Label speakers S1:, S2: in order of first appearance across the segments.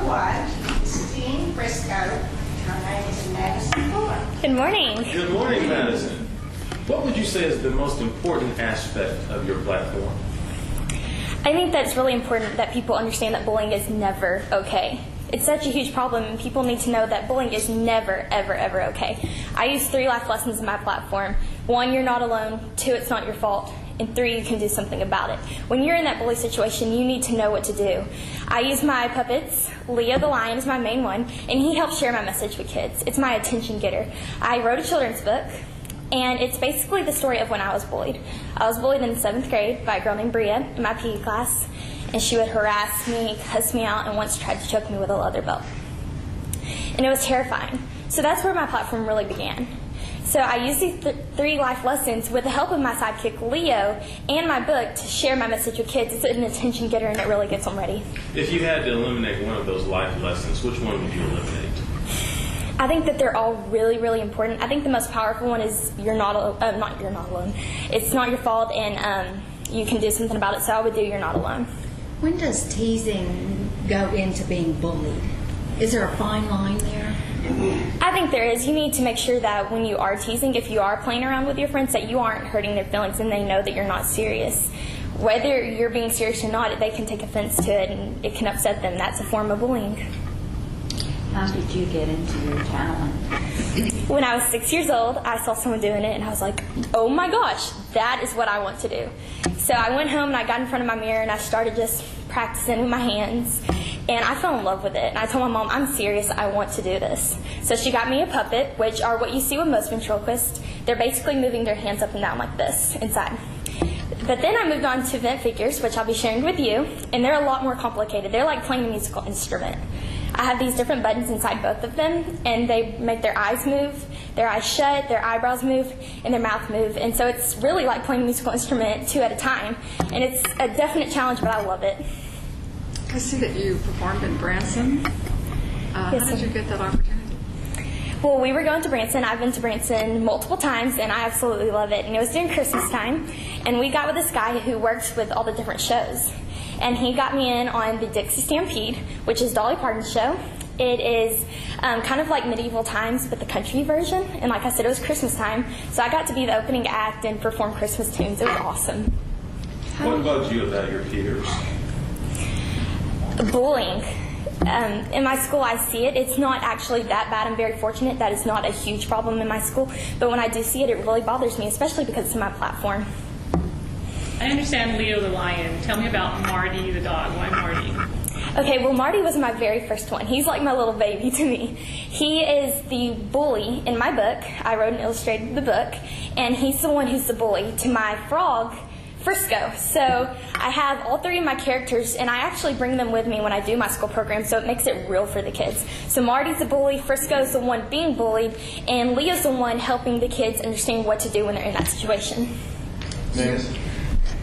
S1: T01. This is Dean Briscoe. Her name is Madison Fuller.
S2: Good morning.
S3: Good morning, Madison. What would you say is the most important aspect of your platform?
S2: I think that it's really important that people understand that bullying is never okay. It's such a huge problem, and people need to know that bullying is never, ever, ever okay. I use 3 life lessons in my platform. 1, you're not alone. 2, it's not your fault. And 3, you can do something about it. When you're in that bully situation, you need to know what to do. I use my puppets. Leo the lion is my main one, and he helps share my message with kids. It's my attention getter. I wrote a children's book, and it's basically the story of when I was bullied. I was bullied in the 7th grade by a girl named Bria in my PE class, and she would harass me, cuss me out, and once tried to choke me with a leather belt. And it was terrifying. So that's where my platform really began. So I use these 3 life lessons with the help of my sidekick Leo and my book to share my message with kids. It's an attention getter, and it really gets them ready.
S3: If you had to eliminate one of those life lessons, which one would you eliminate?
S2: I think that they're all really, really important. I think the most powerful one is you're not alone. It's not your fault, and you can do something about it. So I would do you're not alone.
S4: When does teasing go into being bullied? Is there a fine line there?
S2: I think there is. You need to make sure that when you are teasing, if you are playing around with your friends, that you aren't hurting their feelings and they know that you're not serious. Whether you're being serious or not, they can take offense to it and it can upset them. That's a form of bullying.
S4: How did you get into your talent?
S2: When I was 6 years old, I saw someone doing it, and I was like, oh my gosh, that is what I want to do. So I went home and I got in front of my mirror and I started just practicing with my hands, and I fell in love with it. And I told my mom, I'm serious, I want to do this. So she got me a puppet, which are what you see with most ventriloquists. They're basically moving their hands up and down like this inside. But then I moved on to vent figures, which I'll be sharing with you, and they're a lot more complicated. They're like playing a musical instrument. I have these different buttons inside both of them, and they make their eyes move, their eyes shut, their eyebrows move, and their mouth move. And so it's really like playing a musical instrument 2 at a time. And it's a definite challenge, but I love it.
S5: I see that you performed in Branson. How did you get that opportunity?
S2: Well, we were going to Branson. I've been to Branson multiple times, and I absolutely love it. And it was during Christmas time, and we got with this guy who works with all the different shows. And he got me in on the Dixie Stampede, which is Dolly Parton's show. It is kind of like medieval times, but the country version. And like I said, it was Christmas time, so I got to be the opening act and perform Christmas tunes. It was awesome.
S3: What bugs you about your peers?
S2: Bullying. In my school, I see it. It's not actually that bad. I'm very fortunate. That is not a huge problem in my school. But when I do see it, it really bothers me, especially because it's my platform.
S6: I understand Leo the lion. Tell me about Marty the dog. Why Marty?
S2: Okay, well, Marty was my very first one. He's like my little baby to me. He is the bully in my book. I wrote and illustrated the book, and he's the one who's the bully to my frog, Frisco. So I have all 3 of my characters, and I actually bring them with me when I do my school program, so it makes it real for the kids. So Marty's the bully, Frisco's the one being bullied, and Leo's the one helping the kids understand what to do when they're in that situation.
S7: Madison,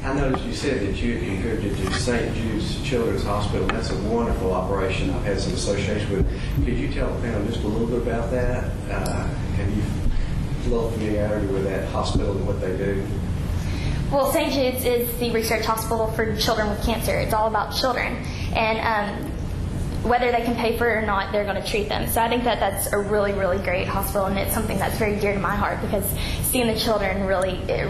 S7: I noticed you said that you had contributed to St. Jude's Children's Hospital. That's a wonderful operation. I've had some association with it. Could you tell the panel just a little bit about that? Have you a little familiarity with that hospital and what they do?
S2: Well, St. Jude's is the research hospital for children with cancer. It's all about children. And whether they can pay for it or not, they're going to treat them. So I think that that's a really, really great hospital, and it's something that's very dear to my heart because seeing the children it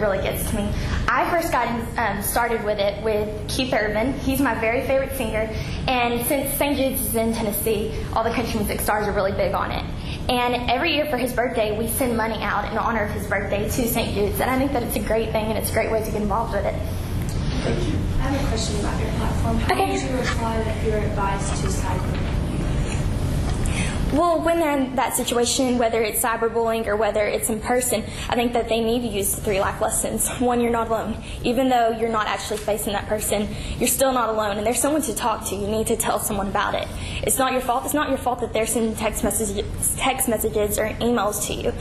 S2: really gets to me. I first got started with it with Keith Urban. He's my very favorite singer, and since St. Jude's is in Tennessee, all the country music stars are really big on it. And every year for his birthday, we send money out in honor of his birthday to St. Jude's, and I think that it's a great thing, and it's a great way to get involved with it.
S7: Thank you.
S8: I have a question about your platform. How
S2: Okay.
S8: would you apply your advice to cyberbullying?
S2: Well, when they're in that situation, whether it's cyberbullying or whether it's in person, I think that they need to use the 3 life lessons. 1, you're not alone. Even though you're not actually facing that person, you're still not alone, and there's someone to talk to. You need to tell someone about it. It's not your fault. It's not your fault that they're sending text messages or emails to you.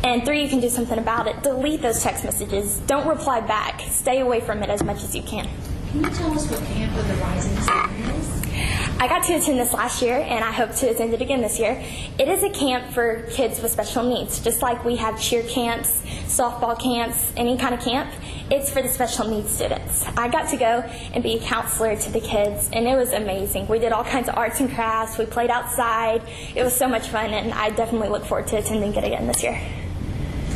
S2: And 3, you can do something about it. Delete those text messages. Don't reply back. Stay away from it as much as you can.
S4: Can you tell us what Camp of the Rising Sun is?
S2: I got to attend this last year, and I hope to attend it again this year. It is a camp for kids with special needs, just like we have cheer camps, softball camps, any kind of camp. It's for the special needs students. I got to go and be a counselor to the kids, and it was amazing. We did all kinds of arts and crafts. We played outside. It was so much fun, and I definitely look forward to attending it again this year.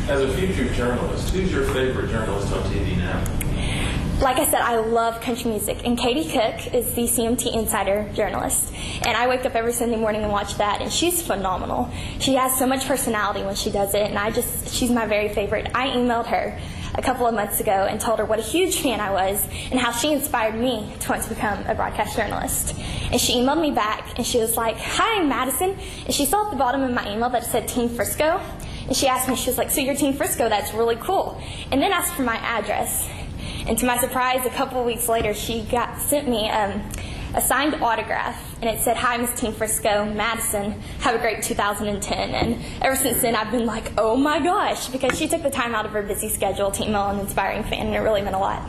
S3: As a future journalist, who's your favorite journalist on TV now?
S2: Like I said, I love country music, and Katie Cook is the CMT Insider journalist. And I wake up every Sunday morning and watch that, and she's phenomenal. She has so much personality when she does it, and she's my very favorite. I emailed her a couple of months ago and told her what a huge fan I was and how she inspired me to want to become a broadcast journalist. And she emailed me back, and she was like, "Hi, I'm Madison." And she saw at the bottom of my email that it said Team Frisco. And she asked me, she was like, "So you're Team Frisco, that's really cool." And then asked for my address. And to my surprise, a couple of weeks later, she sent me a signed autograph, and it said, "Hi, Miss Team Frisco, Madison, have a great 2010. And ever since then, I've been like, oh my gosh, because she took the time out of her busy schedule to email an inspiring fan, and it really meant a lot.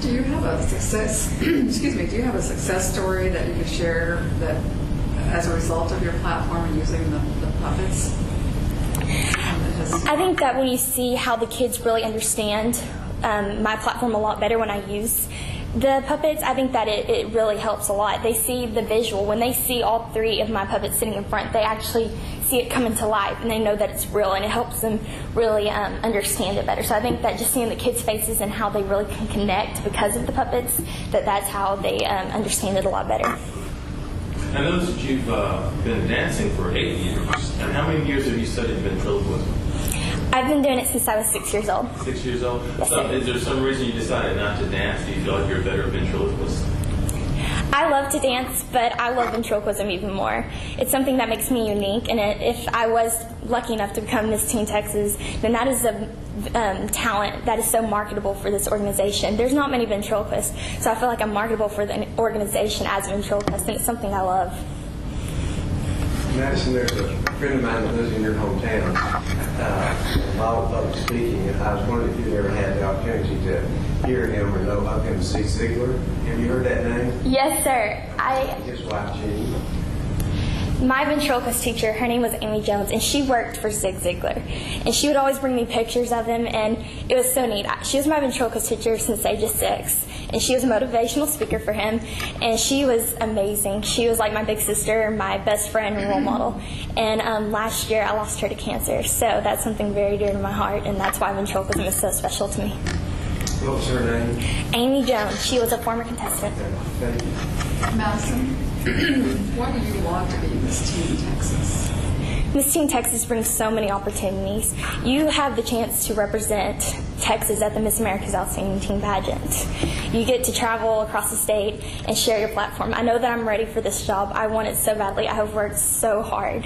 S5: Do you have a success, excuse me, do you have a success story that you could share that as a result of your platform and using the puppets?
S2: I think that when you see how the kids really understand my platform a lot better when I use the puppets, I think that it really helps a lot. They see the visual. When they see all three of my puppets sitting in front, they actually see it come into life, and they know that it's real, and it helps them really understand it better. So I think that just seeing the kids' faces and how they really can connect because of the puppets, that's how they understand it a lot better.
S3: I noticed that you've been dancing for 8 years. And how many years have you studied ventriloquism?
S2: I've been doing it since I was 6 years old.
S3: 6 years old?
S2: Yes,
S3: So
S2: sir.
S3: is there some reason you decided not to dance? Do you feel like you're a better ventriloquist?
S2: I love to dance, but I love ventriloquism even more. It's something that makes me unique, and if I was lucky enough to become Miss Teen Texas, then that is a talent that is so marketable for this organization. There's not many ventriloquists, so I feel like I'm marketable for the organization as a ventriloquist, and it's something I love.
S7: Madison, there's a friend of mine that lives in your hometown, a lot of public speaking, and I was wondering if you ever had the opportunity to hear him or know of him, C. Ziegler. Have you heard that name?
S2: Yes, sir.
S7: His wife, Jenny.
S2: My ventriloquist teacher, her name was Amy Jones, and she worked for Zig Ziglar. And she would always bring me pictures of him, and it was so neat. She was my ventriloquist teacher since age of 6, and she was a motivational speaker for him, and she was amazing. She was like my big sister, my best friend, and role model. And last year, I lost her to cancer, so that's something very dear to my heart, and that's why ventriloquism is so special to me.
S7: What was her name?
S2: Amy Jones. She was a former contestant.
S7: Thank you.
S5: Madison, what do you want to be Miss Teen Texas?
S2: Miss Teen Texas brings so many opportunities. You have the chance to represent Texas at the Miss America's Outstanding Teen Pageant. You get to travel across the state and share your platform. I know that I'm ready for this job. I want it so badly. I have worked so hard.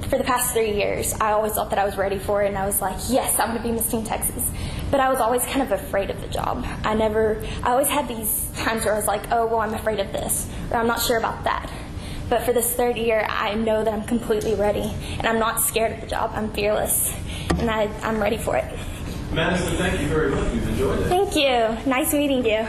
S2: For the past 3 years, I always thought that I was ready for it, and I was like, yes, I want to be Miss Teen Texas. But I was always kind of afraid of the job. I always had these times where I was like, oh, well, I'm afraid of this, or I'm not sure about that. But for this third year, I know that I'm completely ready, and I'm not scared of the job. I'm fearless, and I'm ready for it.
S3: Madison, thank you very much. We've enjoyed it.
S2: Thank you. Nice meeting you.